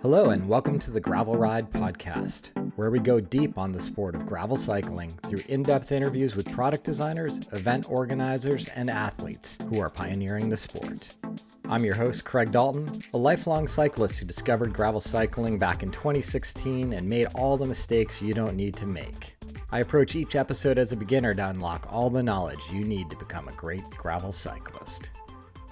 Hello and welcome to the Gravel Ride podcast, where we go deep on the sport of gravel cycling through in-depth interviews with product designers, event organizers, and athletes who are pioneering the sport. I'm your host, Craig Dalton, a lifelong cyclist who discovered gravel cycling back in 2016 and made all the mistakes you don't need to make. I approach each episode as a beginner to unlock all the knowledge you need to become a great gravel cyclist.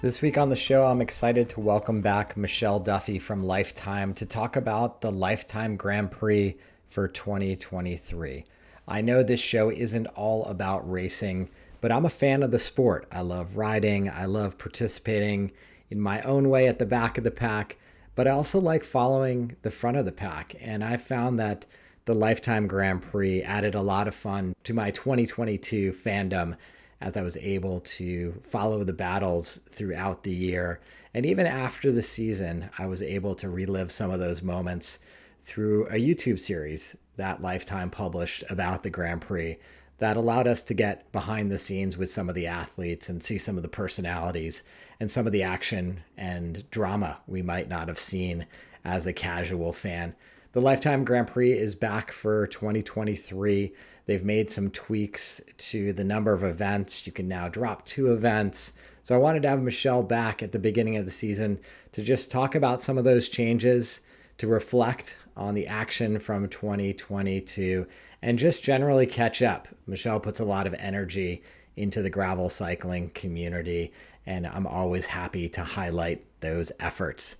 This week on the show, I'm excited to welcome back Michelle Duffy from Lifetime to talk about the Lifetime Grand Prix for 2023. I know this show isn't all about racing, but I'm a fan of the sport. I love riding. I love participating in my own way at the back of the pack, but I also like following the front of the pack. And I found that the Lifetime Grand Prix added a lot of fun to my 2022 fandom, as I was able to follow the battles throughout the year. And even after the season, I was able to relive some of those moments through a YouTube series that Lifetime published about the Grand Prix that allowed us to get behind the scenes with some of the athletes and see some of the personalities and some of the action and drama we might not have seen as a casual fan. The Lifetime Grand Prix is back for 2023. They've made some tweaks to the number of events. You can now drop 2 events. So I wanted to have Michelle back at the beginning of the season to just talk about some of those changes, to reflect on the action from 2022, and just generally catch up. Michelle puts a lot of energy into the gravel cycling community, and I'm always happy to highlight those efforts.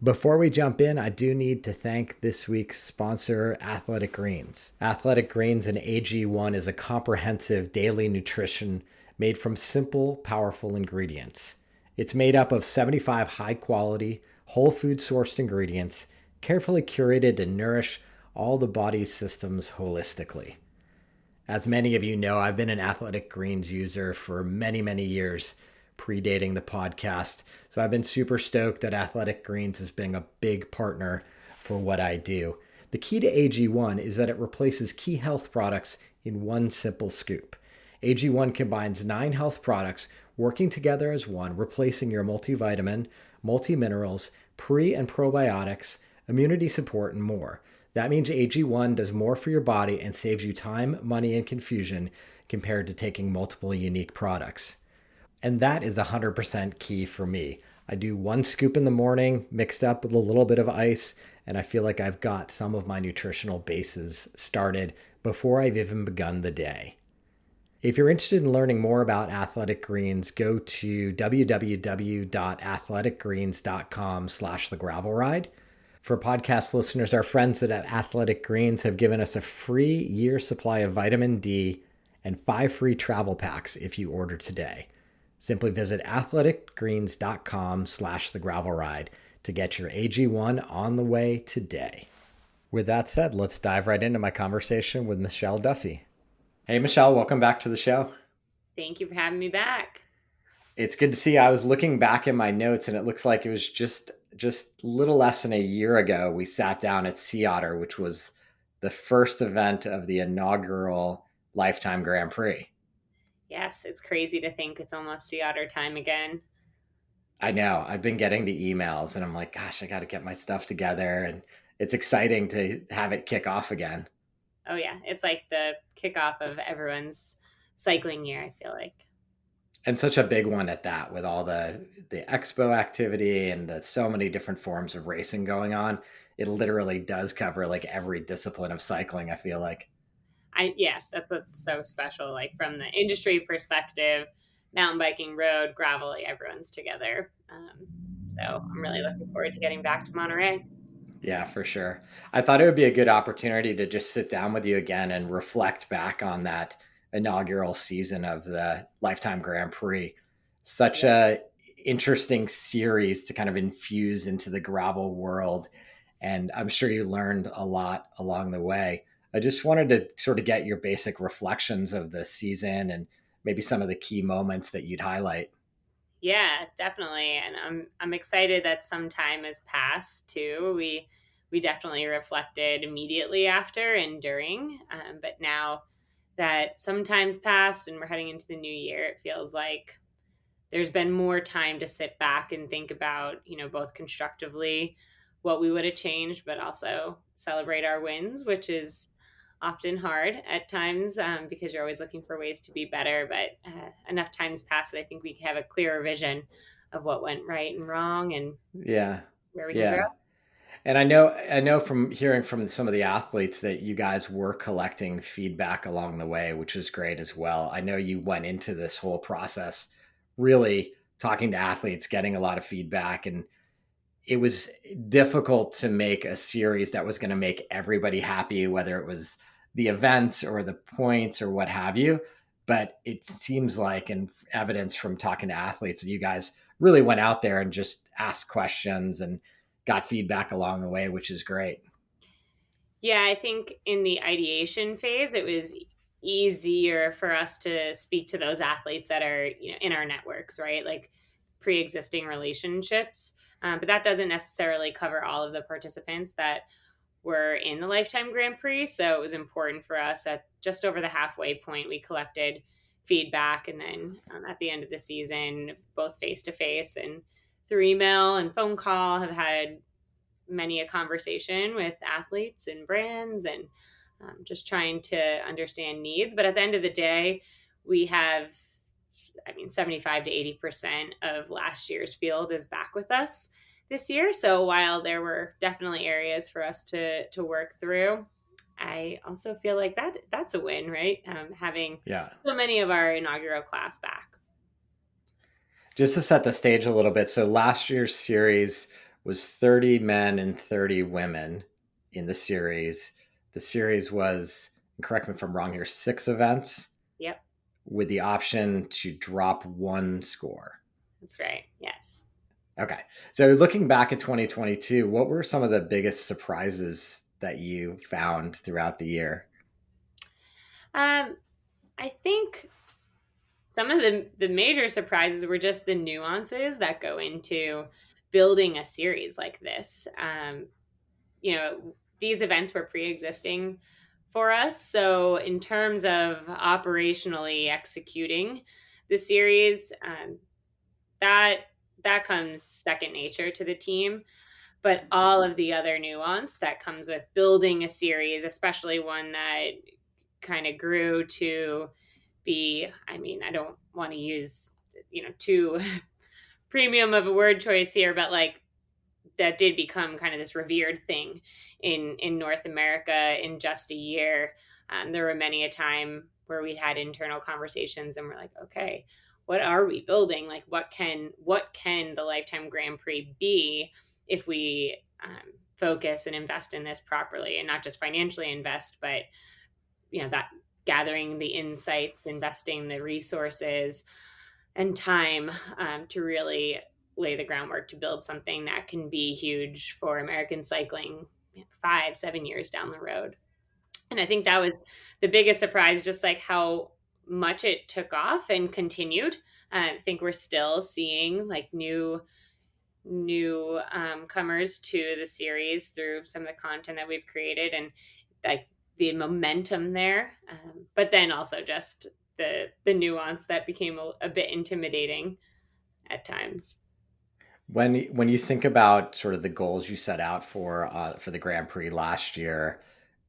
Before we jump in, I do need to thank this week's sponsor, Athletic Greens. Athletic Greens and AG1 is a comprehensive daily nutrition made from simple, powerful ingredients. It's made up of 75 high-quality, whole food sourced ingredients, carefully curated to nourish all the body's systems holistically. As many of you know, I've been an Athletic Greens user for many, many years, predating the podcast. So I've been super stoked that Athletic Greens has been a big partner for what I do. The key to AG1 is that it replaces key health products in one simple scoop. AG1 combines 9 health products working together as one, replacing your multivitamin, multiminerals, pre- and probiotics, immunity support, and more. That means AG1 does more for your body and saves you time, money, and confusion compared to taking multiple unique products. And that is 100% key for me. I do 1 scoop in the morning mixed up with a little bit of ice, and I feel like I've got some of my nutritional bases started before I've even begun the day. If you're interested in learning more about Athletic Greens, go to www.athleticgreens.com/thegravelride. For podcast listeners, our friends at Athletic Greens have given us a free year supply of vitamin D and 5 free travel packs if you order today. Simply visit athleticgreens.com/thegravelride to get your AG1 on the way today. With that said, let's dive right into my conversation with Michelle Duffy. Hey, Michelle, welcome back to the show. Thank you for having me back. It's good to see you. I was looking back in my notes, and it looks like it was just a little less than a year ago we sat down at Sea Otter, which was the first event of the inaugural Lifetime Grand Prix. Yes, it's crazy to think it's almost Sea Otter time again. I know. I've been getting the emails and I'm like, gosh, I got to get my stuff together. And it's exciting to have it kick off again. Oh, yeah. It's like the kickoff of everyone's cycling year, I feel like. And such a big one at that, with all the expo activity and so many different forms of racing going on. It literally does cover like every discipline of cycling, I feel like. That's what's so special. Like from the industry perspective, mountain biking, road, gravel, everyone's together. So I'm really looking forward to getting back to Monterey. Yeah, for sure. I thought it would be a good opportunity to just sit down with you again and reflect back on that inaugural season of the Lifetime Grand Prix. Such a interesting series to kind of infuse into the gravel world. And I'm sure you learned a lot along the way. I just wanted to sort of get your basic reflections of the season and maybe some of the key moments that you'd highlight. Yeah, definitely. And I'm excited that some time has passed too. We definitely reflected immediately after and during, but now that some time's passed and we're heading into the new year, it feels like there's been more time to sit back and think about, both constructively what we would have changed, but also celebrate our wins, which is often hard at times because you're always looking for ways to be better. But enough times pass that I think we have a clearer vision of what went right and wrong and Yeah. where we can grow. Yeah. And I know from hearing from some of the athletes that you guys were collecting feedback along the way, which was great as well. I know you went into this whole process really talking to athletes, getting a lot of feedback, and it was difficult to make a series that was going to make everybody happy, whether it was the events or the points or what have you. But it seems like, and evidence from talking to athletes, that you guys really went out there and just asked questions and got feedback along the way, which is great. Yeah, I think in the ideation phase, it was easier for us to speak to those athletes that are, in our networks, right? Like pre-existing relationships. But that doesn't necessarily cover all of the participants that were in the Lifetime Grand Prix. So it was important for us at just over the halfway point, we collected feedback. And then at the end of the season, both face to face and through email and phone call, have had many a conversation with athletes and brands and just trying to understand needs. But at the end of the day, we have, 75 to 80% of last year's field is back with us this year. So while there were definitely areas for us to work through, I also feel like that's a win, right? Having Yeah. so many of our inaugural class back. Just to set the stage a little bit. So last year's series was 30 men and 30 women in the series. The series was, correct me if I'm wrong here, 6 events Yep, with the option to drop one score. that's right. Yes. Okay. So looking back at 2022, what were some of the biggest surprises that you found throughout the year? I think some of the major surprises were just the nuances that go into building a series like this. These events were pre-existing for us, so in terms of operationally executing the series, that that comes second nature to the team. But all of the other nuance that comes with building a series, especially one that kind of grew to be, I don't want to use, too premium of a word choice here, but like that did become kind of this revered thing in North America in just a year. There were many a time where we had internal conversations and we're like, okay, what are we building? Like, what can the Lifetime Grand Prix be if we focus and invest in this properly, and not just financially invest, but that gathering the insights, investing the resources and time to really lay the groundwork to build something that can be huge for American cycling 5-7 years down the road. And I think that was the biggest surprise, just like how much it took off and continued. I think we're still seeing like new comers to the series through some of the content that we've created, and like the momentum there, but then also just the nuance that became a bit intimidating at times. When you think about sort of the goals you set out for the Grand Prix last year,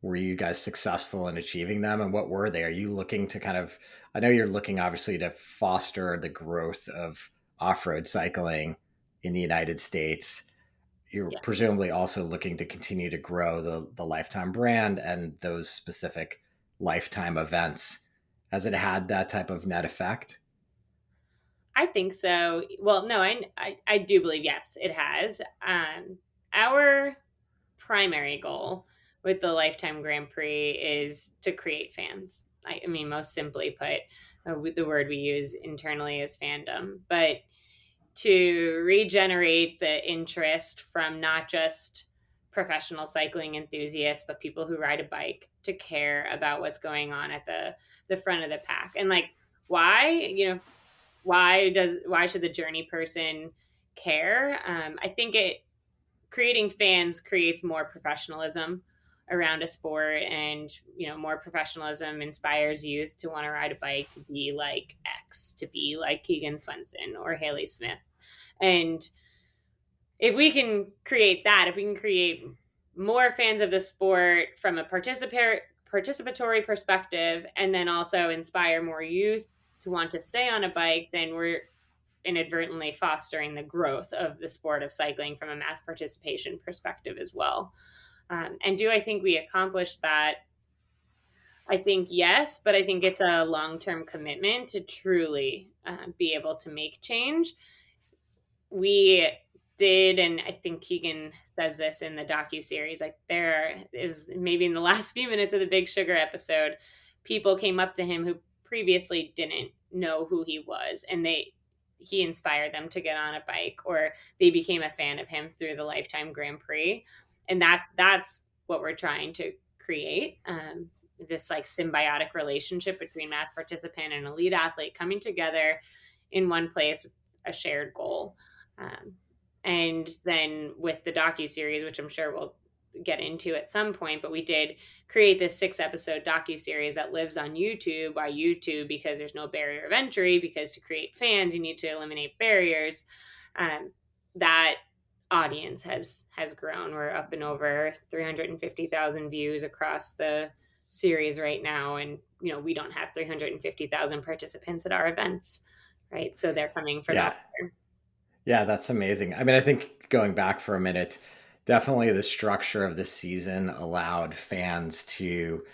were you guys successful in achieving them, and what were they? Are you looking to kind of? I know you're looking obviously to foster the growth of off-road cycling in the United States. You're Yeah. presumably also looking to continue to grow the Lifetime brand and those specific Lifetime events. Has it had that type of net effect? I think so. Well, no, I do believe yes, it has. Our primary goal with the Lifetime Grand Prix is to create fans. I mean, most simply put, the word we use internally is fandom, but to regenerate the interest from not just professional cycling enthusiasts, but people who ride a bike to care about what's going on at the front of the pack. And like, why, why should the journey person care? I think it creating fans creates more professionalism around a sport, and more professionalism inspires youth to want to ride a bike, to be like X, to be like Keegan Swenson or Haley Smith. And if we can create that, if we can create more fans of the sport from a participatory perspective, and then also inspire more youth to want to stay on a bike, then we're inadvertently fostering the growth of the sport of cycling from a mass participation perspective as well. And do I think we accomplished that? I think yes, but I think it's a long-term commitment to truly be able to make change. We did, and I think Keegan says this in the docu-series, like there is maybe in the last few minutes of the Big Sugar episode, people came up to him who previously didn't know who he was, and he inspired them to get on a bike, or they became a fan of him through the Lifetime Grand Prix. And that's what we're trying to create, this like symbiotic relationship between mass participant and elite athlete coming together in one place with a shared goal. And then with the docu-series, which I'm sure we'll get into at some point, but we did create this 6-episode docu-series that lives on YouTube. Why YouTube? Because there's no barrier of entry, because to create fans, you need to eliminate barriers. That audience has grown. We're up and over 350,000 views across the series right now. And, we don't have 350,000 participants at our events, right? So they're coming from Yeah. elsewhere. Yeah, that's amazing. I mean, I think going back for a minute, definitely the structure of the season allowed fans to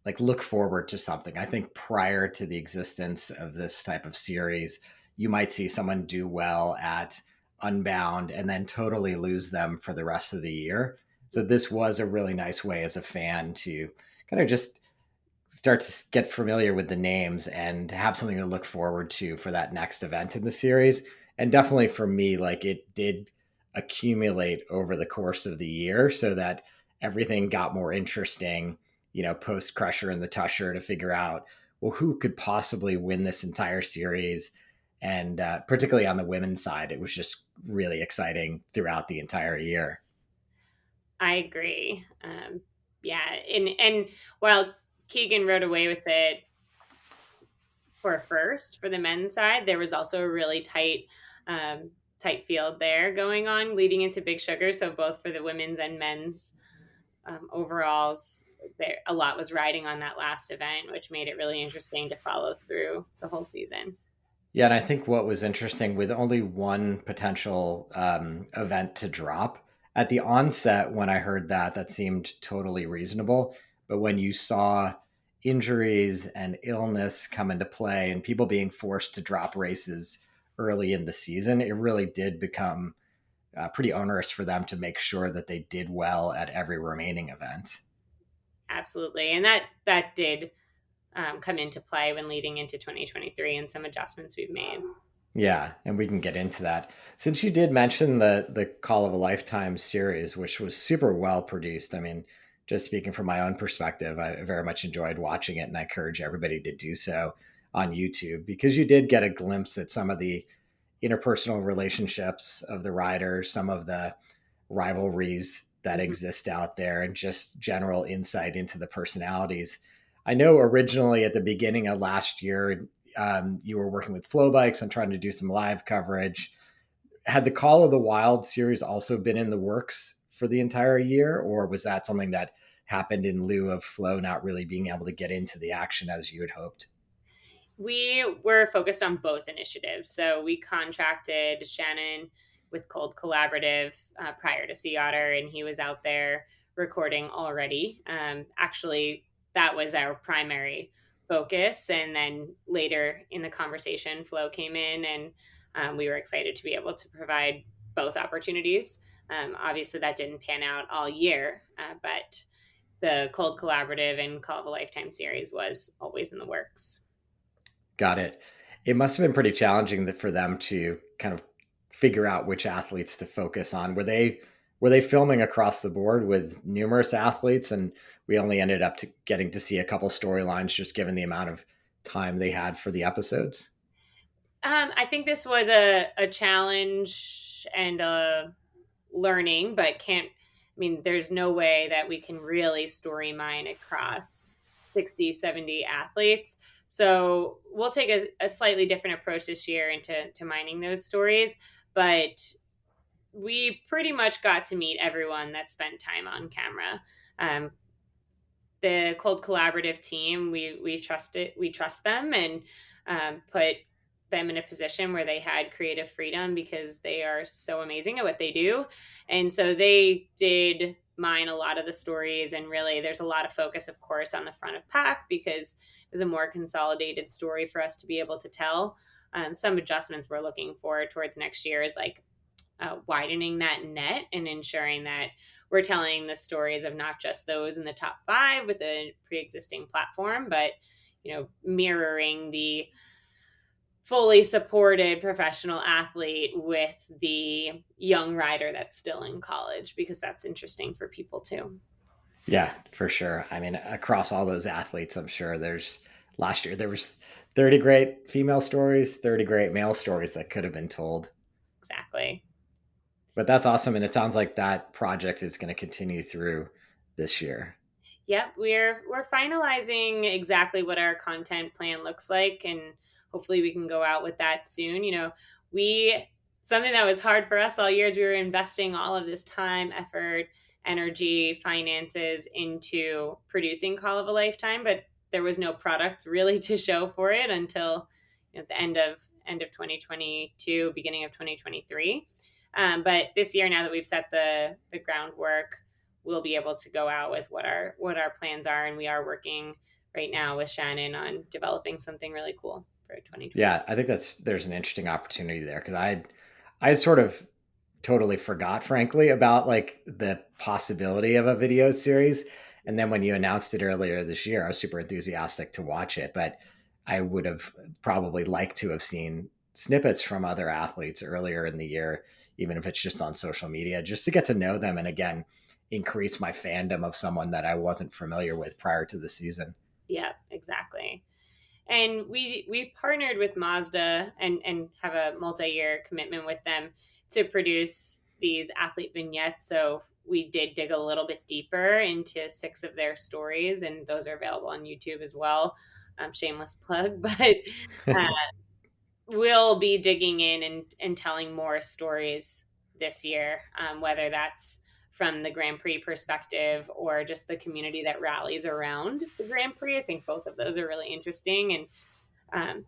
like look forward to something. I think prior to the existence of this type of series, you might see someone do well at Unbound and then totally lose them for the rest of the year. So this was a really nice way as a fan to kind of just start to get familiar with the names and have something to look forward to for that next event in the series. And definitely for me, like it did accumulate over the course of the year so that everything got more interesting, post Crusher and the Tusher to figure out, well, who could possibly win this entire series. And particularly on the women's side, it was just really exciting throughout the entire year. I agree. Yeah, and while Keegan rode away with it for the men's side, there was also a really tight field there going on leading into Big Sugar. So both for the women's and men's overalls, there a lot was riding on that last event, which made it really interesting to follow through the whole season. Yeah, and I think what was interesting with only one potential event to drop at the onset, when I heard that, that seemed totally reasonable. But when you saw injuries and illness come into play and people being forced to drop races early in the season, it really did become pretty onerous for them to make sure that they did well at every remaining event. Absolutely, and that did come into play when leading into 2023 and some adjustments we've made. Yeah, and we can get into that. Since you did mention the Call of a Lifetime series, which was super well produced. I mean, just speaking from my own perspective, I very much enjoyed watching it, and I encourage everybody to do so on YouTube because you did get a glimpse at some of the interpersonal relationships of the riders, some of the rivalries that Mm-hmm. exist out there, and just general insight into the personalities. I know originally at the beginning of last year, you were working with Flow Bikes and trying to do some live coverage. Had the Call of the Wild series also been in the works for the entire year, or was that something that happened in lieu of Flow not really being able to get into the action as you had hoped? We were focused on both initiatives. So we contracted Shannon with Cold Collaborative prior to Sea Otter, and he was out there recording already. Actually, that was our primary focus. And then later in the conversation, Flo came in, and we were excited to be able to provide both opportunities. Obviously, that didn't pan out all year, but the Cold Collaborative and Call of a Lifetime series was always in the works. Got it. It must have been pretty challenging for them to kind of figure out which athletes to focus on. Were they filming across the board with numerous athletes, and we only ended up getting to see a couple storylines just given the amount of time they had for the episodes? I think this was a challenge and a learning, but there's no way that we can really story mine across 60, 70 athletes. So we'll take a slightly different approach this year into mining those stories. But we pretty much got to meet everyone that spent time on camera. The Cold Collaborative team, we trust them, and put them in a position where they had creative freedom because they are so amazing at what they do. And so they did mine a lot of the stories, and really there's a lot of focus, of course, on the front of pack because it was a more consolidated story for us to be able to tell. Some adjustments we're looking for towards next year is like widening that net and ensuring that we're telling the stories of not just those in the top 5 with a pre-existing platform, but mirroring the fully supported professional athlete with the young rider that's still in college, because that's interesting for people too. Yeah, for sure. I mean, across all those athletes, I'm sure last year there was 30 great female stories, 30 great male stories that could have been told. Exactly. But that's awesome. And it sounds like that project is going to continue through this year. Yep, we're finalizing exactly what our content plan looks like, and hopefully we can go out with that soon. We something that was hard for us all years, we were investing all of this time, effort, energy, finances into producing Call of a Lifetime, but there was no product really to show for it until the end of 2022, beginning of 2023. But this year, now that we've set the groundwork, we'll be able to go out with what our plans are, and we are working right now with Shannon on developing something really cool for 2020. Yeah, I think there's an interesting opportunity there because I sort of totally forgot, frankly, about like the possibility of a video series. And then when you announced it earlier this year, I was super enthusiastic to watch it. But I would have probably liked to have seen snippets from other athletes earlier in the year, even if it's just on social media, just to get to know them and again increase my fandom of someone that I wasn't familiar with prior to the season. Yeah, exactly. And we partnered with Mazda and have a multi-year commitment with them to produce these athlete vignettes. So we did dig a little bit deeper into 6 of their stories, and those are available on YouTube as well. Shameless plug, but uh, we'll be digging in and telling more stories this year, whether that's from the Grand Prix perspective or just the community that rallies around the Grand Prix. I think both of those are really interesting. And um,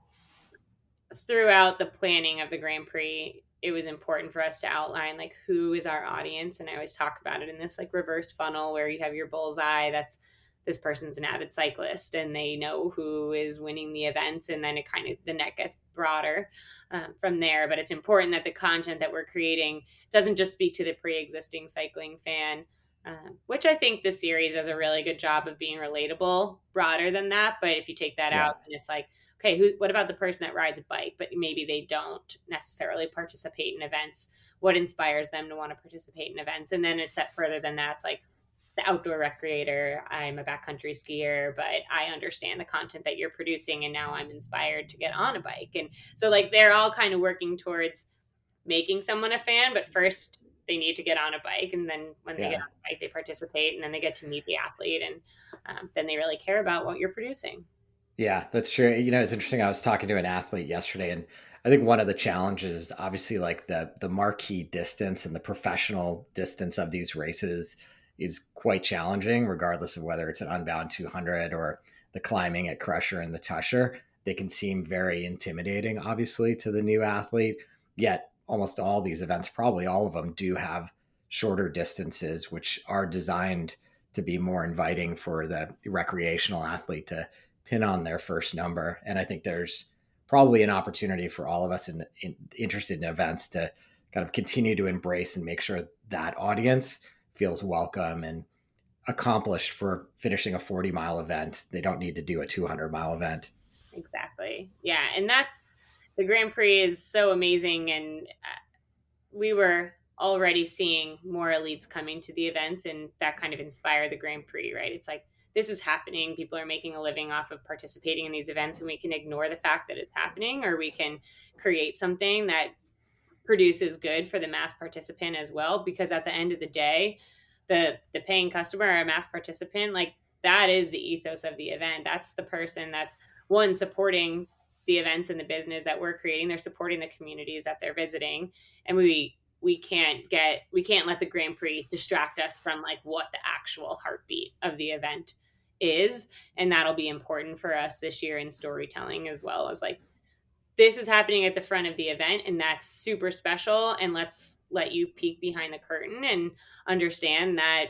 throughout the planning of the Grand Prix, it was important for us to outline like who is our audience. And I always talk about it in this like reverse funnel where you have your bullseye. That's this person's an avid cyclist and they know who is winning the events. And then it kind of, the net gets broader from there. But it's important that the content that we're creating doesn't just speak to the pre-existing cycling fan, which I think the series does a really good job of being relatable, broader than that. But if you take that Yeah. out, then it's like, okay, what about the person that rides a bike, but maybe they don't necessarily participate in events? What inspires them to want to participate in events? And then a step further than that, it's like the outdoor recreator. I'm a backcountry skier, but I understand the content that you're producing, and now I'm inspired to get on a bike. And so, like, they're all kind of working towards making someone a fan, but first they need to get on a bike, and then when they get Yeah. on a bike, they participate, and then they get to meet the athlete, and then they really care about what you're producing. Yeah, that's true. It's interesting. I was talking to an athlete yesterday, and I think one of the challenges is obviously like the marquee distance and the professional distance of these races is quite challenging, regardless of whether it's an unbound 200 or the climbing at Crusher and the Tusher. They can seem very intimidating, obviously, to the new athlete. Yet, almost all these events, probably all of them, do have shorter distances, which are designed to be more inviting for the recreational athlete to pin on their first number. And I think there's probably an opportunity for all of us interested in events to kind of continue to embrace and make sure that audience feels welcome and accomplished for finishing a 40-mile event. They don't need to do a 200-mile event. Exactly. Yeah. And that's the Grand Prix is so amazing. And we were already seeing more elites coming to the events, and that kind of inspired the Grand Prix, right? It's like, this is happening. People are making a living off of participating in these events, and we can ignore the fact that it's happening, or we can create something that produces good for the mass participant as well. Because at the end of the day, the paying customer or a mass participant, like that is the ethos of the event. That's the person that's one supporting the events and the business that we're creating. They're supporting the communities that they're visiting, and we can't let the Grand Prix distract us from like what the actual heartbeat of the event is. And that'll be important for us this year in storytelling, as well as like, this is happening at the front of the event and that's super special. And let's let you peek behind the curtain and understand that,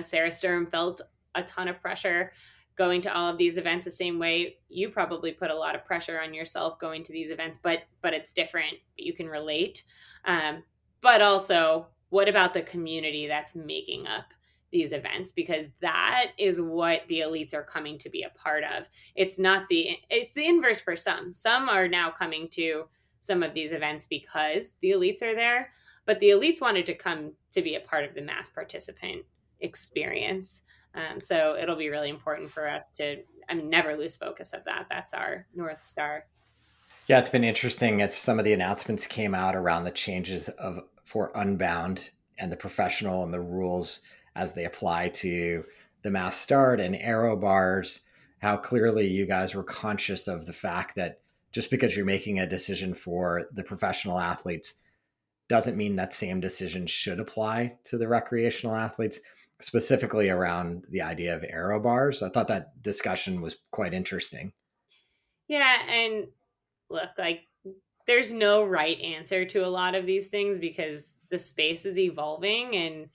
Sarah Sturm felt a ton of pressure going to all of these events the same way you probably put a lot of pressure on yourself going to these events, but it's different. You can relate. But also, what about the community that's making up these events? Because that is what the elites are coming to be a part of. It's the inverse for some. Some are now coming to some of these events because the elites are there, but the elites wanted to come to be a part of the mass participant experience. So it'll be really important for us to, never lose focus of that. That's our North Star. Yeah, it's been interesting as some of the announcements came out around the changes for Unbound and the professional and the rules as they apply to the mass start and aero bars, how clearly you guys were conscious of the fact that just because you're making a decision for the professional athletes doesn't mean that same decision should apply to the recreational athletes, specifically around the idea of aero bars. I thought that discussion was quite interesting. Yeah, and look, like, there's no right answer to a lot of these things because the space is evolving, and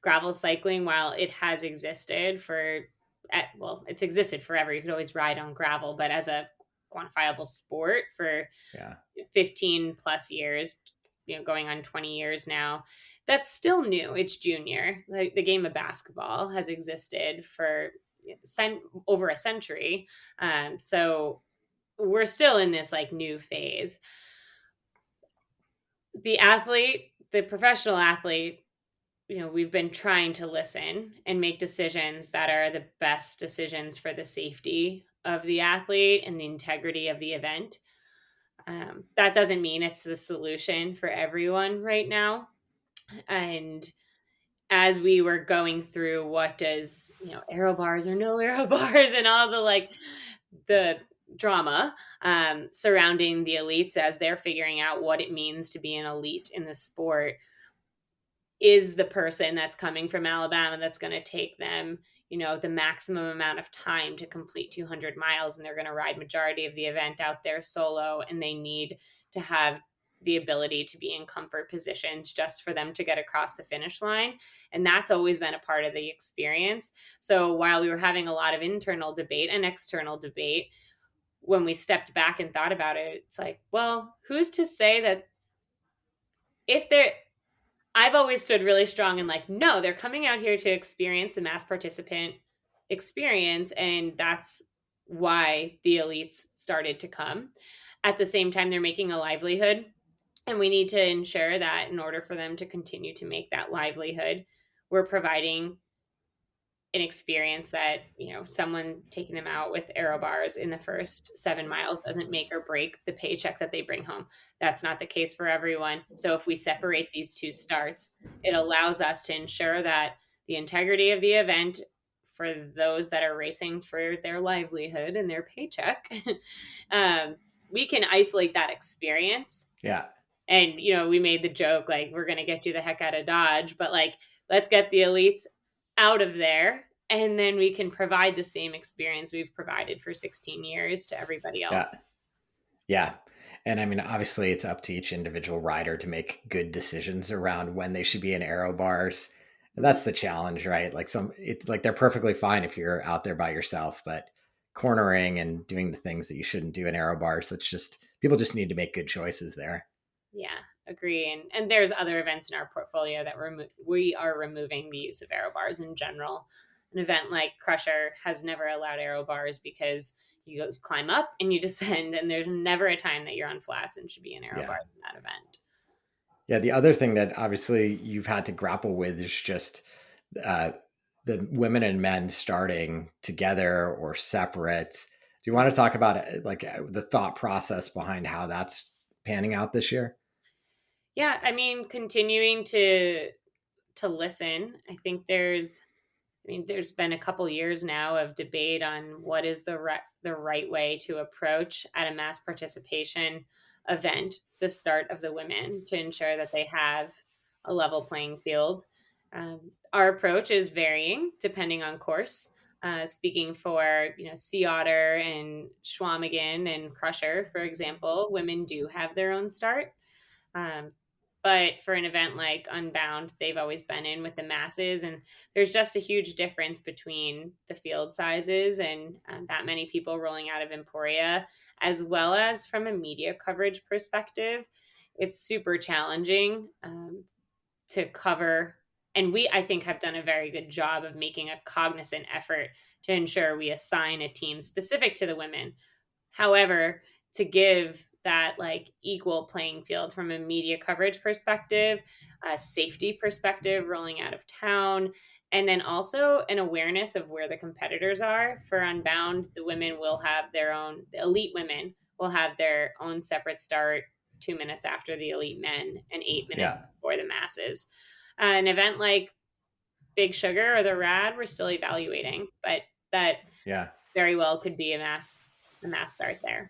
gravel cycling, while it has existed it's existed forever. You could always ride on gravel, but as a quantifiable sport for 15 plus years, going on 20 years now, that's still new. It's junior. Like, the game of basketball has existed for over a century. So we're still in this like new phase. The professional athlete, we've been trying to listen and make decisions that are the best decisions for the safety of the athlete and the integrity of the event. That doesn't mean it's the solution for everyone right now. And as we were going through what does, aero bars or no aero bars and all the drama surrounding the elites as they're figuring out what it means to be an elite in the sport, is the person that's coming from Alabama that's going to take them, the maximum amount of time to complete 200 miles, and they're going to ride majority of the event out there solo, and they need to have the ability to be in comfort positions just for them to get across the finish line. And that's always been a part of the experience. So while we were having a lot of internal debate and external debate, when we stepped back and thought about it, it's like, well, who's to say that I've always stood really strong and like, no, they're coming out here to experience the mass participant experience. And that's why the elites started to come. At the same time, they're making a livelihood. And we need to ensure that in order for them to continue to make that livelihood, we're providing an experience that, someone taking them out with aero bars in the first 7 miles doesn't make or break the paycheck that they bring home. That's not the case for everyone. So if we separate these two starts, it allows us to ensure that the integrity of the event for those that are racing for their livelihood and their paycheck, we can isolate that experience. Yeah. And, we made the joke, like, we're going to get you the heck out of Dodge, but like, let's get the elites out of there, and then we can provide the same experience we've provided for 16 years to everybody else. Yeah. And obviously it's up to each individual rider to make good decisions around when they should be in aero bars. And that's the challenge, right? It's like they're perfectly fine if you're out there by yourself, but cornering and doing the things that you shouldn't do in aero bars, people just need to make good choices there. Yeah, agree. And there's other events in our portfolio that we are removing the use of aero bars in general. An event like Crusher has never allowed aero bars because you climb up and you descend, and there's never a time that you're on flats and should be in aero bars in that event. Yeah, the other thing that obviously you've had to grapple with is just the women and men starting together or separate. Do you want to talk about the thought process behind how that's panning out this year? Yeah, continuing to listen. I think there's been a couple years now of debate on what is the right way to approach at a mass participation event, the start of the women, to ensure that they have a level playing field. Our approach is varying depending on course. Speaking for Sea Otter and Schwamigan and Crusher, for example, women do have their own start. Um, but for an event like Unbound, they've always been in with the masses, and there's just a huge difference between the field sizes and that many people rolling out of Emporia, as well as from a media coverage perspective. It's super challenging to cover. And we, I think, have done a very good job of making a cognizant effort to ensure we assign a team specific to the women. However, to give that like equal playing field from a media coverage perspective, a safety perspective, rolling out of town, and then also an awareness of where the competitors are. For Unbound, the women will have their own, the elite women will have their own separate start 2 minutes after the elite men and 8 minutes before the masses. An event like Big Sugar or the Rad, we're still evaluating, but that very well could be a mass start there.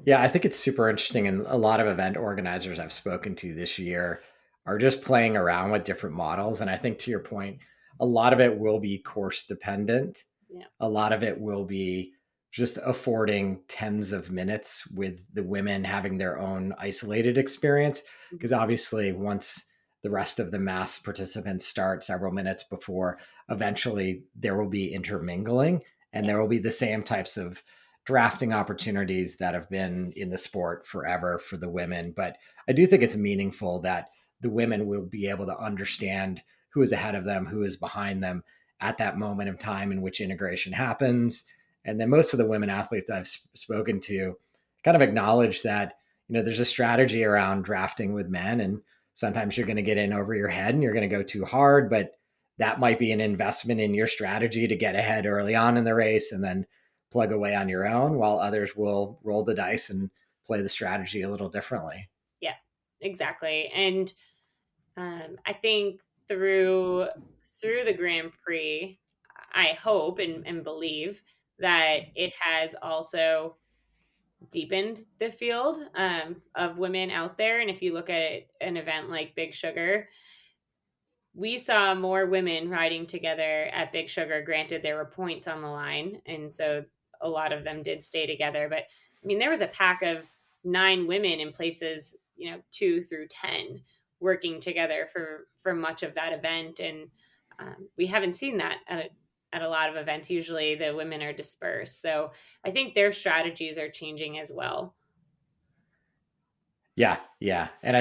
Yeah, I think it's super interesting. And a lot of event organizers I've spoken to this year are just playing around with different models. And I think, to your point, a lot of it will be course dependent. Yeah. A lot of it will be just affording tens of minutes with the women having their own isolated experience. Because obviously, once the rest of the mass participants start several minutes before, eventually there will be intermingling, and there will be the same types of drafting opportunities that have been in the sport forever for the women. But I do think it's meaningful that the women will be able to understand who is ahead of them, who is behind them at that moment of time in which integration happens. And then most of the women athletes I've spoken to kind of acknowledge that, there's a strategy around drafting with men, and sometimes you're going to get in over your head and you're going to go too hard, but that might be an investment in your strategy to get ahead early on in the race and then plug away on your own, while others will roll the dice and play the strategy a little differently. Yeah, exactly. And I think through the Grand Prix, I hope and believe that it has also deepened the field of women out there. And if you look at an event like Big Sugar, we saw more women riding together at Big Sugar. Granted, there were points on the line, and so a lot of them did stay together. But I mean, there was a pack of 9 women in places, 2 through 10, working together for much of that event, and we haven't seen that at a lot of events. Usually, the women are dispersed, so I think their strategies are changing as well. Yeah. And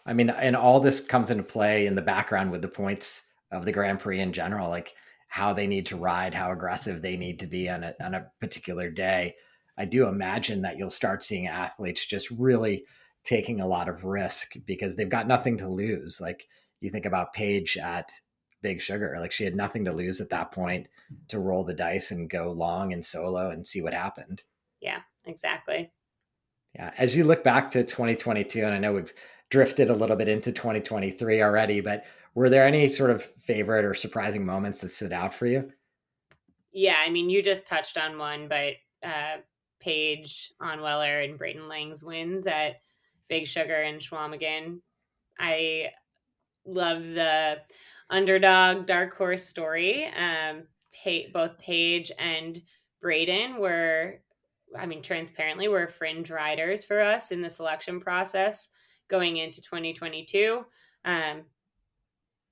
I mean, and all this comes into play in the background with the points of the Grand Prix in general, like how they need to ride, how aggressive they need to be on a particular day. I do imagine that you'll start seeing athletes just really taking a lot of risk because they've got nothing to lose. Like you think about Paige at Big Sugar, like she had nothing to lose at that point to roll the dice and go long and solo and see what happened. Yeah, exactly. Yeah. As you look back to 2022, and I know we've drifted a little bit into 2023 already, but were there any sort of favorite or surprising moments that stood out for you? Yeah, I mean, you just touched on one, but Paige Onweller and Brayden Lang's wins at Big Sugar and Schwamigan. I love the underdog dark horse story. Both Paige and Brayden were, I mean, transparently, were fringe riders for us in the selection process going into 2022.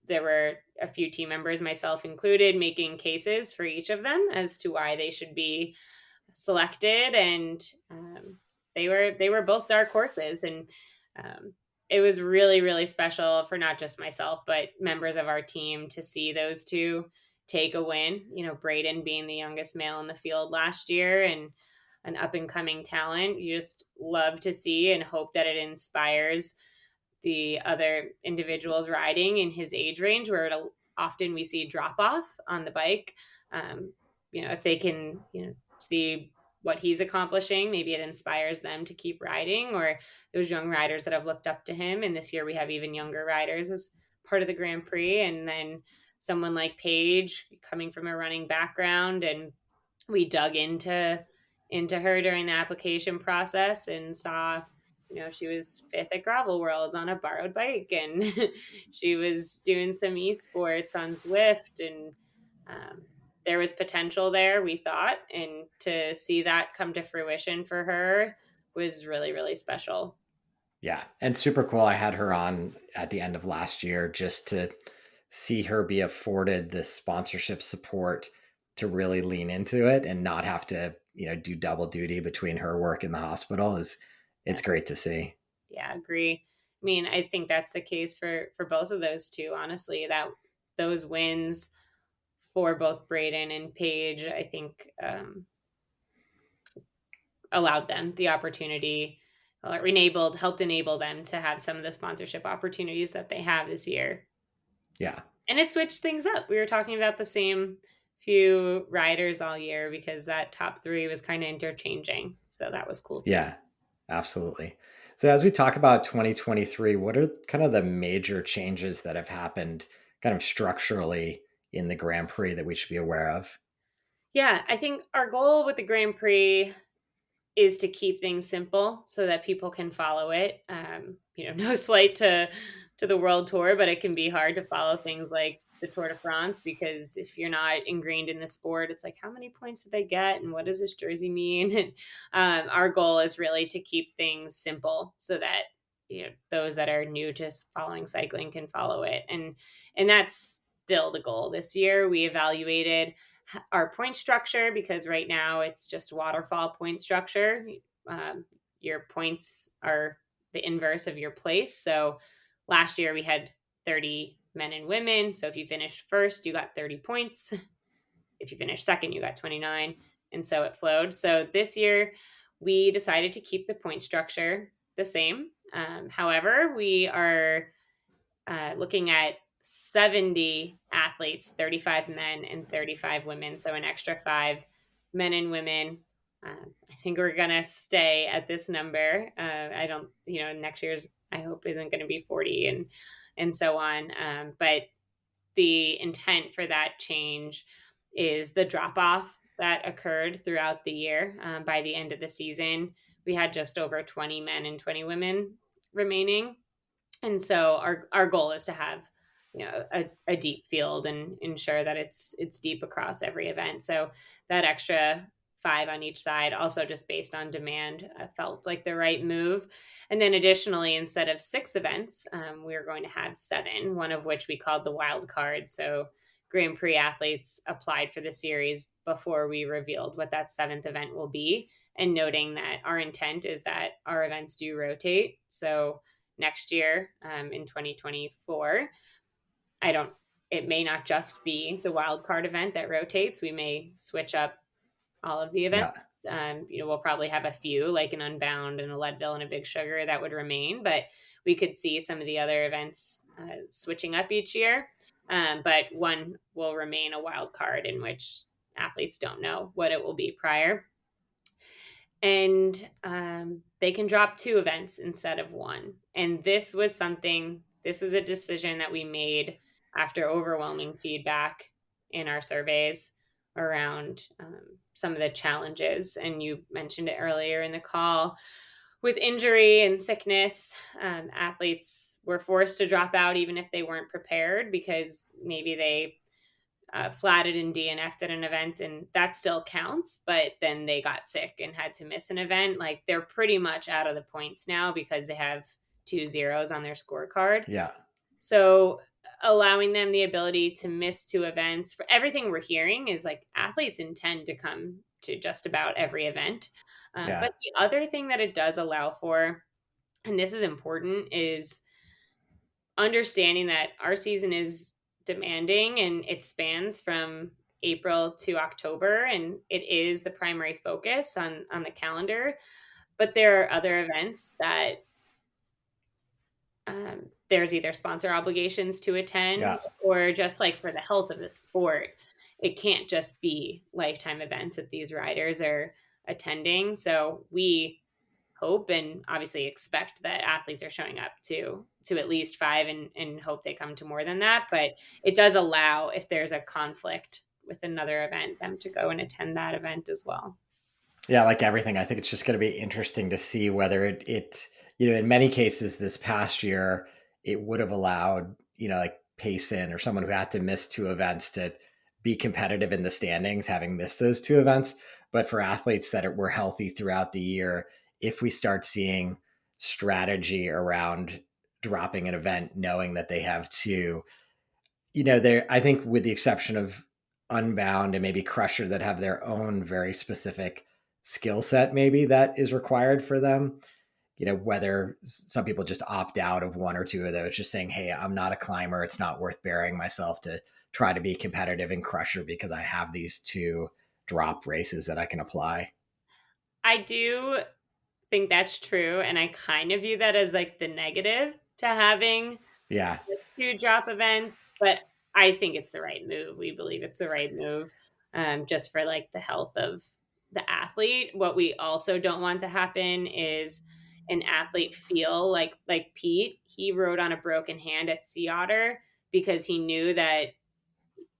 There were a few team members, myself included, making cases for each of them as to why they should be selected, and they were both dark horses, and it was really, really special for not just myself but members of our team to see those two take a win. Brayden being the youngest male in the field last year and an up and coming talent, you just love to see and hope that it inspires the other individuals riding in his age range, where often we see drop off on the bike. If they can, see what he's accomplishing, maybe it inspires them to keep riding, or those young riders that have looked up to him. And this year we have even younger riders as part of the Grand Prix. And then someone like Paige coming from a running background, and we dug into her during the application process and saw she was fifth at Gravel Worlds on a borrowed bike, and she was doing some esports on Zwift, and um, there was potential there, we thought, and to see that come to fruition for her was really, really special. Yeah, and super cool. I had her on at the end of last year just to see her be afforded this sponsorship support to really lean into it and not have to, do double duty between her work in the hospital. It's Yeah, great to see. yeah, agree. I mean, I think that's the case for both of those two, honestly, that those wins for both Braden and Paige, I think, allowed them the opportunity, or helped enable them to have some of the sponsorship opportunities that they have this year. Yeah. And it switched things up. We were talking about the same few riders all year because that top three was kind of interchanging. So that was cool too. Yeah, absolutely. So as we talk about 2023, what are kind of the major changes that have happened kind of structurally in the Grand Prix that we should be aware of? Yeah, I think our goal with the Grand Prix is to keep things simple so that people can follow it. No slight to the World Tour, but it can be hard to follow things like the Tour de France because if you're not ingrained in the sport, it's like how many points did they get and what does this jersey mean? And our goal is really to keep things simple so that those that are new to following cycling can follow it, and that's still the goal. This year, we evaluated our point structure because right now it's just waterfall point structure. Um, your points are the inverse of your place. So last year we had 30 men and women. So if you finished first, you got 30 points. If you finished second, you got 29. And so it flowed. So this year we decided to keep the point structure the same. However, we are looking at 70 athletes, 35 men and 35 women. So an extra 5 men and women. I think we're going to stay at this number. I don't, next year's, I hope, isn't going to be 40 and so on. But the intent for that change is the drop off that occurred throughout the year. By the end of the season, we had just over 20 men and 20 women remaining. And so our goal is to have a deep field and ensure that it's deep across every event. So that extra 5 on each side, also just based on demand, felt like the right move. And then additionally, instead of 6 events, we are going to have 7, one of which we called the wild card. So Grand Prix athletes applied for the series before we revealed what that 7th event will be, and noting that our intent is that our events do rotate. So next year, in 2024, it may not just be the wild card event that rotates. We may switch up all of the events. Yeah. We'll probably have a few like an Unbound and a Leadville and a Big Sugar that would remain, but we could see some of the other events switching up each year. But one will remain a wild card in which athletes don't know what it will be prior. And they can drop 2 events instead of 1. And this was a decision that we made after overwhelming feedback in our surveys around some of the challenges. And you mentioned it earlier in the call. With injury and sickness, athletes were forced to drop out even if they weren't prepared because maybe they flatted and DNF'd at an event, and that still counts, but then they got sick and had to miss an event. Like they're pretty much out of the points now because they have 2 zeros on their scorecard. Yeah. So allowing them the ability to miss 2 events, for everything we're hearing is like athletes intend to come to just about every event. Yeah. But the other thing that it does allow for, and this is important, is understanding that our season is demanding and it spans from April to October, and it is the primary focus on the calendar. But there are other events that there's either sponsor obligations to attend, Yeah. or just like for the health of the sport, it can't just be lifetime events that these riders are attending. So we hope and obviously expect that athletes are showing up to at least 5, and hope they come to more than that. But it does allow, if there's a conflict with another event, them to go and attend that event as well. Yeah, like everything, I think it's just going to be interesting to see whether it in many cases this past year, it would have allowed, like Payson or someone who had to miss two events to be competitive in the standings, having missed those two events. But for athletes that were healthy throughout the year, if we start seeing strategy around dropping an event, knowing that they have two, there, I think with the exception of Unbound and maybe Crusher that have their own very specific skill set, maybe that is required for them, whether some people just opt out of one or two of those, just saying, hey, I'm not a climber. It's not worth burying myself to try to be competitive in Crusher because I have these two drop races that I can apply. I do think that's true. And I kind of view that as like the negative to having Yeah. the two drop events, but I think it's the right move. We believe it's the right move, just for like the health of the athlete. What we also don't want to happen is an athlete feel like Pete. He rode on a broken hand at Sea Otter because he knew that,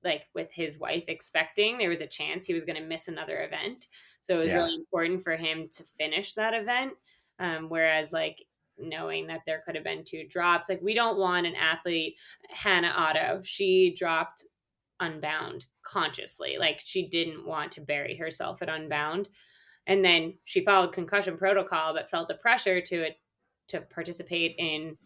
like, with his wife expecting, there was a chance he was going to miss another event. So it was Yeah. really important for him to finish that event. Whereas, like, knowing that there could have been two drops, like, we don't want an athlete, Hannah Otto, she dropped Unbound consciously. Like, she didn't want to bury herself at Unbound. And then she followed concussion protocol, but felt the pressure to participate in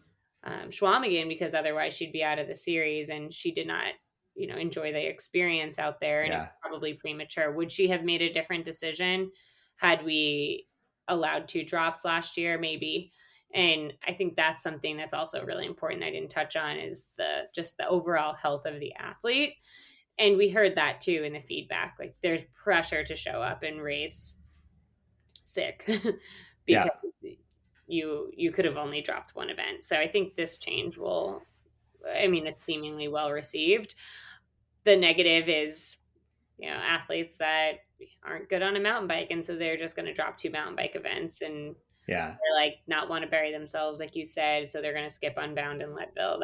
Schwamigan because otherwise she'd be out of the series, and she did not, enjoy the experience out there, and it Yeah. was probably premature. Would she have made a different decision had we allowed two drops last year? Maybe. And I think that's something that's also really important I didn't touch on, is the overall health of the athlete. And we heard that too in the feedback. Like, there's pressure to show up and race sick because Yeah. you could have only dropped one event. So I think this change will, I mean, it's seemingly well received. The negative is, athletes that aren't good on a mountain bike, and so they're just going to drop two mountain bike events, and Yeah. they're like not want to bury themselves, like you said, so they're going to skip Unbound and Leadville.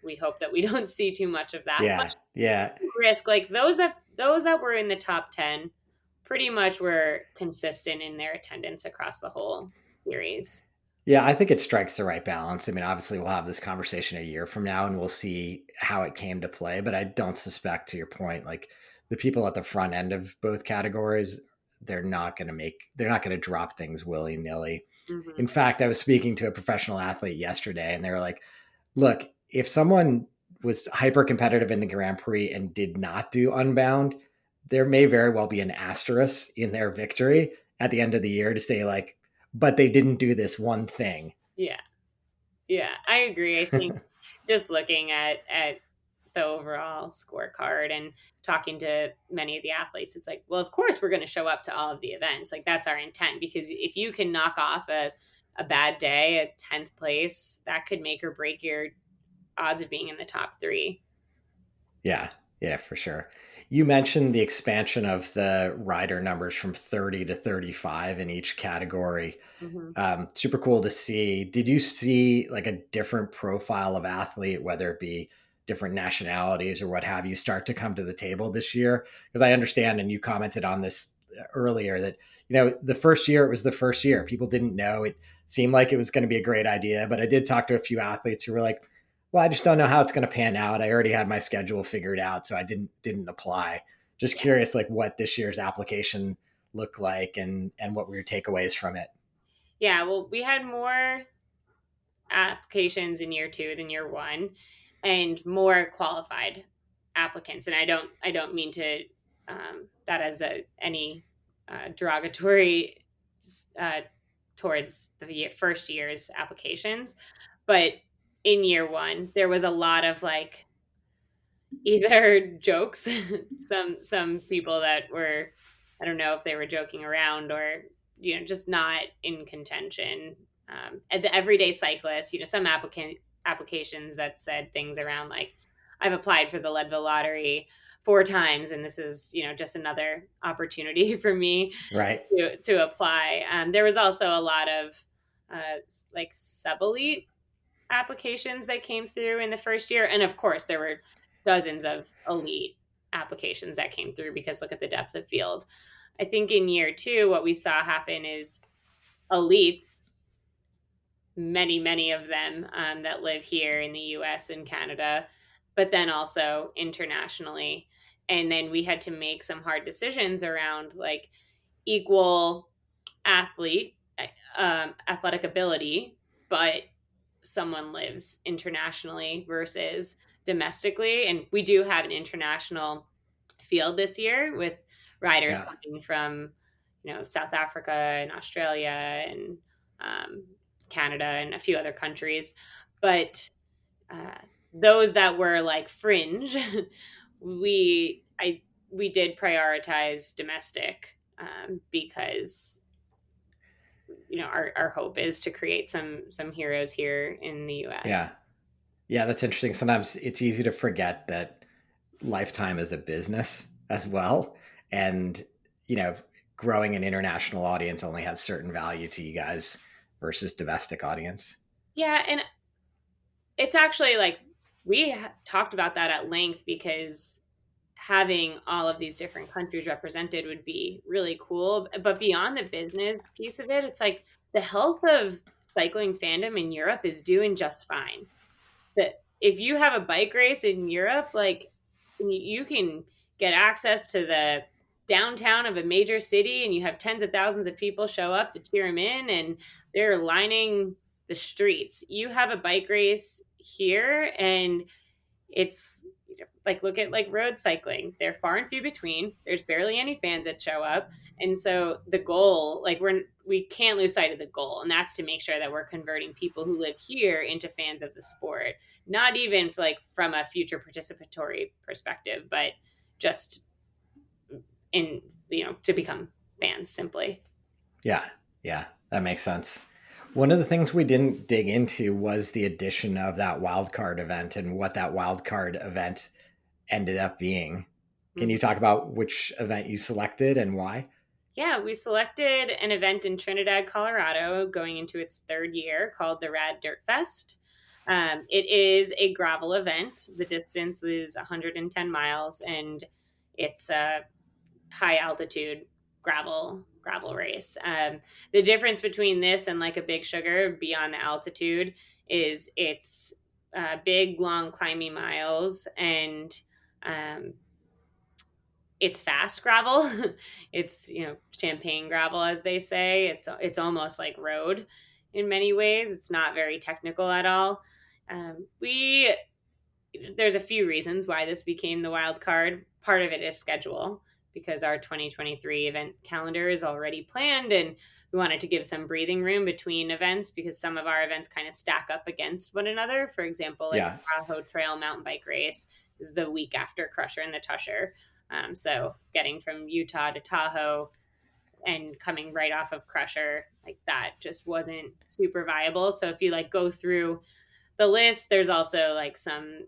We hope that we don't see too much of that. But Yeah. Yeah. risk, like those that were in the top 10 pretty much were consistent in their attendance across the whole series. Yeah, I think it strikes the right balance. I mean, obviously, we'll have this conversation a year from now and we'll see how it came to play. But I don't suspect, to your point, like the people at the front end of both categories, they're not going to drop things willy nilly. Mm-hmm. In fact, I was speaking to a professional athlete yesterday and they were like, look, if someone was hyper competitive in the Grand Prix and did not do Unbound, there may very well be an asterisk in their victory at the end of the year to say, like, but they didn't do this one thing. Yeah. Yeah, I agree. I think just looking at the overall scorecard and talking to many of the athletes, it's like, well, of course we're going to show up to all of the events. Like, that's our intent, because if you can knock off a bad day, a 10th place, that could make or break your odds of being in the top three. Yeah, yeah, for sure. You mentioned the expansion of the rider numbers from 30 to 35 in each category. Mm-hmm. Super cool to see. Did you see like a different profile of athlete, whether it be different nationalities or what have you, start to come to the table this year? Because I understand, and you commented on this earlier, that the first year, it was the first year. People didn't know. It seemed like it was going to be a great idea, but I did talk to a few athletes who were like, well, I just don't know how it's going to pan out. I already had my schedule figured out, so I didn't apply. Just curious, like what this year's application looked like and what were your takeaways from it? Yeah, well, we had more applications in year two than year one, and more qualified applicants. And I don't mean to that as any derogatory uh, towards the first year's applications, but in year one there was a lot of, like, either jokes, some people that were, I don't know if they were joking around or, just not in contention. At the everyday cyclist, some applications that said things around like, I've applied for the Leadville lottery 4 times, and this is, just another opportunity for me Right. to apply. There was also a lot of like sub elite applications that came through in the first year. And of course, there were dozens of elite applications that came through, because look at the depth of field. I think in year two, what we saw happen is elites many of them that live here in the US and Canada, but then also internationally. And then we had to make some hard decisions around like equal athlete, athletic ability, but someone lives internationally versus domestically. And we do have an international field this year with riders Yeah. coming from, South Africa and Australia and um, Canada and a few other countries. But uh, those that were like fringe, we I we did prioritize domestic because our hope is to create some heroes here in the US. Yeah. Yeah, that's interesting. Sometimes it's easy to forget that Lifetime is a business as well. And, you know, growing an international audience only has certain value to you guys versus domestic audience. Yeah, and it's actually like we talked about that at length because having all of these different countries represented would be really cool. But beyond the business piece of it, it's like the health of cycling fandom in Europe is doing just fine. That if you have a bike race in Europe, like you can get access to the downtown of a major city and you have tens of thousands of people show up to cheer them in and they're lining the streets. You have a bike race here and it's like look at like road cycling. They're far and few between. There's barely any fans that show up. And so the goal, like we can't lose sight of the goal, and that's to make sure that we're converting people who live here into fans of the sport. Not even like from a future participatory perspective, but just in to become fans simply. Yeah. Yeah. That makes sense. One of the things we didn't dig into was the addition of that wildcard event and what that wildcard event ended up being. Can you talk about which event you selected and why? Yeah, we selected an event in Trinidad, Colorado, going into its third year called the Rad Dirt Fest. It is a gravel event. The distance is 110 miles, and it's a high altitude gravel race. The difference between this and like a Big Sugar beyond the altitude is it's big, long, climby miles, and it's fast gravel. It's champagne gravel, as they say. It's almost like road in many ways. It's not very technical at all. We There's a few reasons why this became the wild card. Part of it is schedule because our 2023 event calendar is already planned and we wanted to give some breathing room between events because some of our events kind of stack up against one another. For example, like Yeah. Tahoe Trail mountain bike race is the week after Crusher and the Tusher. So getting from Utah to Tahoe and coming right off of Crusher, like that just wasn't super viable. So if you like go through the list, there's also like some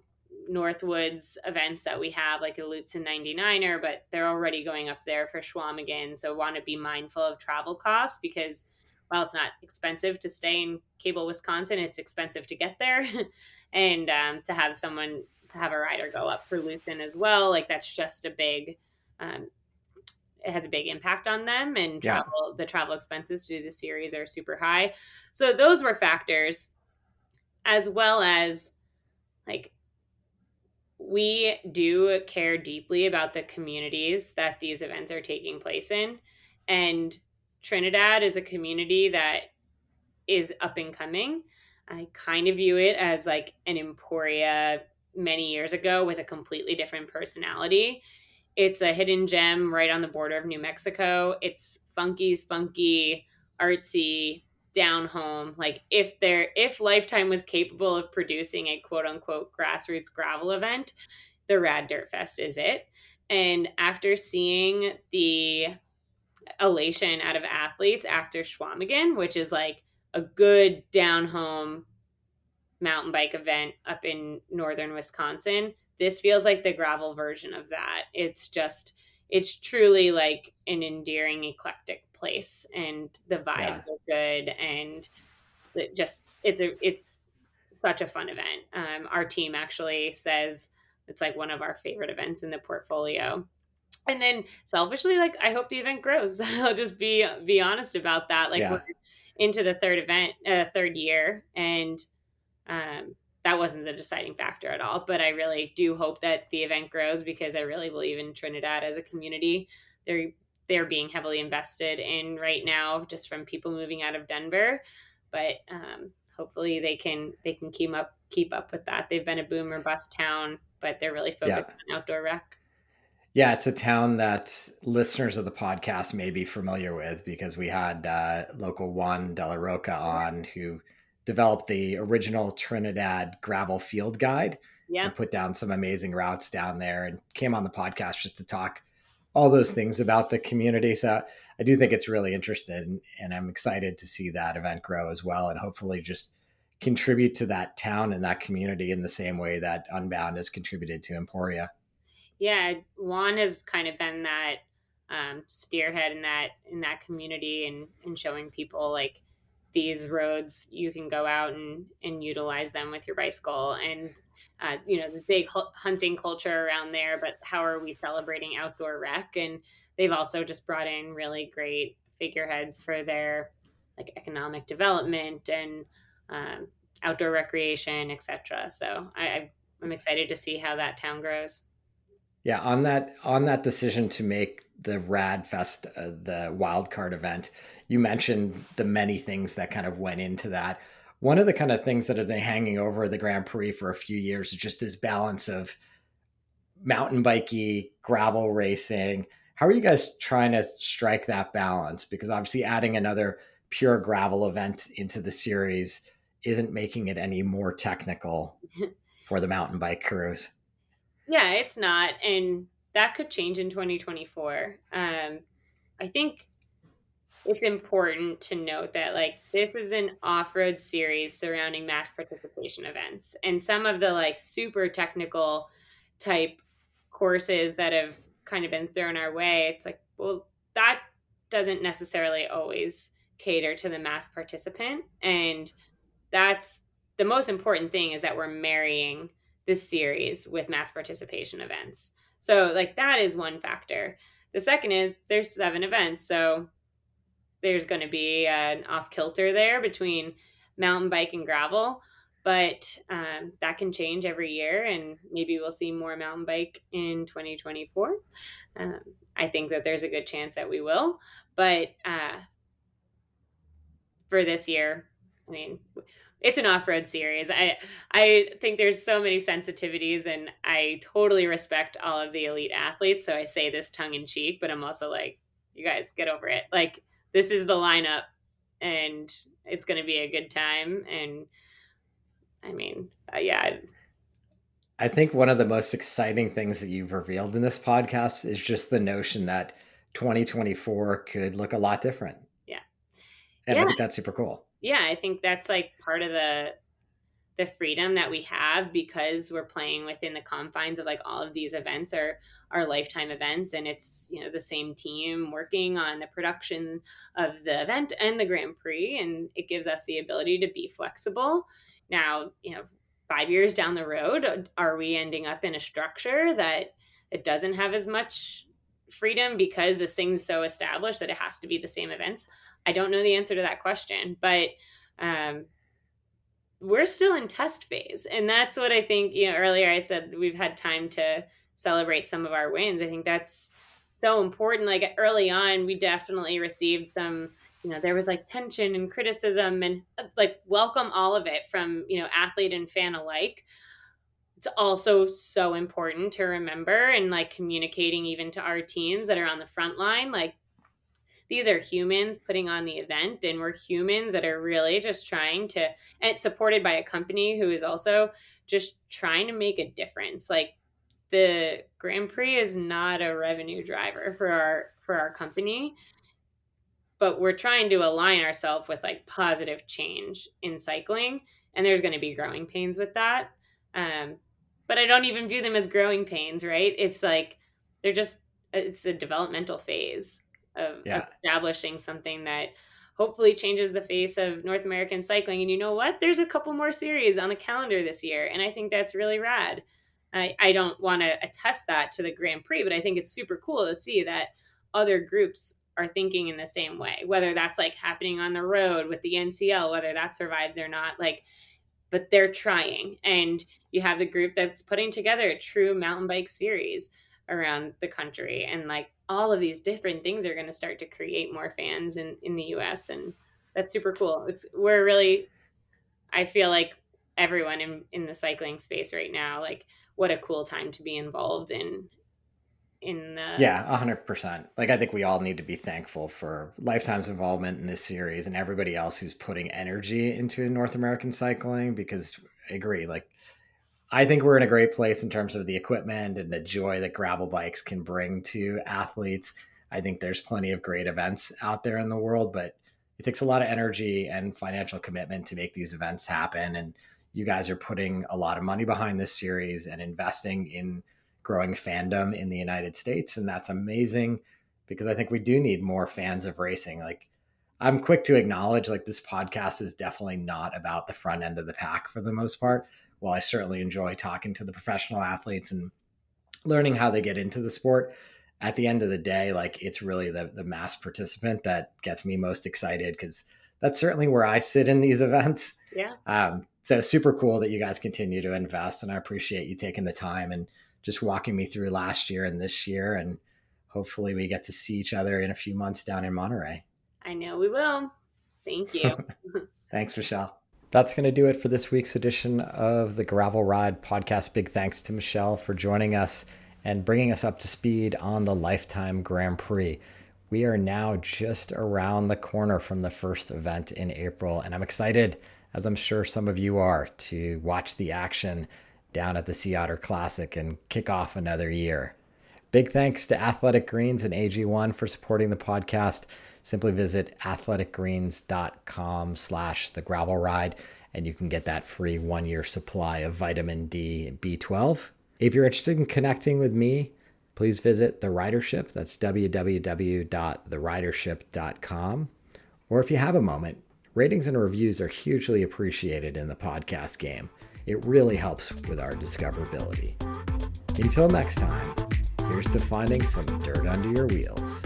Northwoods events that we have, like a Lutzen 99er, but they're already going up there for Schwamigan. So want to be mindful of travel costs because while it's not expensive to stay in Cable, Wisconsin, it's expensive to get there. And to have a rider go up for Lutzen as well, like that's just a big, it has a big impact on them, and Yeah. the travel expenses to do the series are super high. So those were factors, as well as like we do care deeply about the communities that these events are taking place in. And Trinidad is a community that is up and coming. I kind of view it as like an Emporia many years ago with a completely different personality. It's a hidden gem right on the border of New Mexico. It's funky, spunky, artsy, down home. Like if Lifetime was capable of producing a quote unquote grassroots gravel event, the Rad Dirt Fest is it. And after seeing the elation out of athletes after Schwamigan, which is like a good down home mountain bike event up in northern Wisconsin, this feels like the gravel version of that. It's truly like an endearing, eclectic place, and the Yeah. vibes are good, and it's such a fun event. Our team actually says it's like one of our favorite events in the portfolio. And then selfishly, like I hope the event grows. I'll just be honest about that. Like Yeah. into the third year. And that wasn't the deciding factor at all. But I really do hope that the event grows, because I really believe in Trinidad as a community. They're being heavily invested in right now, just from people moving out of Denver. But hopefully they can keep up with that. They've been a boom or bust town, but they're really Yeah. focused on outdoor rec. Yeah, it's a town that listeners of the podcast may be familiar with, because we had local Juan De La Roca on, who developed the original Trinidad gravel field guide Yeah. and put down some amazing routes down there, and came on the podcast just to talk all those things about the community. So I do think it's really interesting, and I'm excited to see that event grow as well, and hopefully just contribute to that town and that community in the same way that Unbound has contributed to Emporia. Yeah, Juan has kind of been that steerhead in that community, and showing people like these roads, you can go out and utilize them with your bicycle. And the big hunting culture around there, but how are we celebrating outdoor rec? And they've also just brought in really great figureheads for their like economic development and outdoor recreation, etc. So I'm excited to see how that town grows. Yeah, on that decision to make the Rad Fest the wild card event, you mentioned the many things that kind of went into that. One of the kind of things that have been hanging over the Grand Prix for a few years is just this balance of mountain bikey, gravel racing. How are you guys trying to strike that balance? Because obviously adding another pure gravel event into the series isn't making it any more technical for the mountain bike crews. Yeah, it's not. And that could change in 2024. I think it's important to note that like this is an off-road series surrounding mass participation events. And some of the like super technical type courses that have kind of been thrown our way, it's like, well, that doesn't necessarily always cater to the mass participant. And that's the most important thing, is that we're marrying this series with mass participation events. So like that is one factor. The second is there's 7 events. So there's going to be an off kilter there between mountain bike and gravel, but that can change every year, and maybe we'll see more mountain bike in 2024. Um, I think that there's a good chance that we will, but for this year, I mean, it's an off-road series. I think there's so many sensitivities, and I totally respect all of the elite athletes. So I say this tongue in cheek, but I'm also like, you guys get over it. Like, this is the lineup, and it's going to be a good time. And I mean, yeah. I think one of the most exciting things that you've revealed in this podcast is just the notion that 2024 could look a lot different. Yeah. And I Yeah. think that's super cool. Yeah. I think that's like part of the freedom that we have, because we're playing within the confines of like all of these events are lifetime events, and it's the same team working on the production of the event and the Grand Prix, and it gives us the ability to be flexible. Now 5 years down the road, are we ending up in a structure that it doesn't have as much freedom because this thing's so established that it has to be the same events? I don't know the answer to that question, but we're still in test phase. And that's what I think, earlier I said we've had time to celebrate some of our wins. I think that's so important. Like early on, we definitely received some, there was like tension and criticism, and like welcome all of it from, athlete and fan alike. It's also so important to remember, and like communicating even to our teams that are on the front line, like these are humans putting on the event, and we're humans that are really just trying to, and it's supported by a company who is also just trying to make a difference. Like the Grand Prix is not a revenue driver for our company, but we're trying to align ourselves with like positive change in cycling, and there's going to be growing pains with that. But I don't even view them as growing pains, right? It's like it's a developmental phase of Yeah. establishing something that hopefully changes the face of North American cycling. And you know what? There's a couple more series on the calendar this year, and I think that's really rad. I don't want to attest that to the Grand Prix, but I think it's super cool to see that other groups are thinking in the same way, whether that's like happening on the road with the NCL, whether that survives or not, like, but they're trying. And you have the group that's putting together a true mountain bike series around the country. And like all of these different things are going to start to create more fans in the US. And that's super cool. We're really, I feel like everyone in the cycling space right now, like what a cool time to be involved in the. Yeah, 100%. Like, I think we all need to be thankful for Lifetime's involvement in this series and everybody else who's putting energy into North American cycling, because I agree, like, I think we're in a great place in terms of the equipment and the joy that gravel bikes can bring to athletes. I think there's plenty of great events out there in the world, but it takes a lot of energy and financial commitment to make these events happen. And you guys are putting a lot of money behind this series and investing in growing fandom in the United States. And that's amazing, because I think we do need more fans of racing. Like, I'm quick to acknowledge, like, this podcast is definitely not about the front end of the pack for the most part. While I certainly enjoy talking to the professional athletes and learning how they get into the sport, at the end of the day, like, it's really the mass participant that gets me most excited, because that's certainly where I sit in these events. Yeah. So super cool that you guys continue to invest, and I appreciate you taking the time and just walking me through last year and this year, and hopefully we get to see each other in a few months down in Monterey. I know we will. Thank you. Thanks, Michelle. That's going to do it for this week's edition of the Gravel Ride podcast. Big thanks to Michelle for joining us and bringing us up to speed on the Lifetime Grand Prix. We are now just around the corner from the first event in April, and I'm excited, as I'm sure some of you are, to watch the action down at the Sea Otter Classic and kick off another year. Big thanks to Athletic Greens and AG1 for supporting the podcast. Simply visit athleticgreens.com/thegravelride, and you can get that free 1-year supply of vitamin D and B12. If you're interested in connecting with me, please visit the Ridership. That's www.theridership.com. Or if you have a moment, ratings and reviews are hugely appreciated in the podcast game. It really helps with our discoverability. Until next time, here's to finding some dirt under your wheels.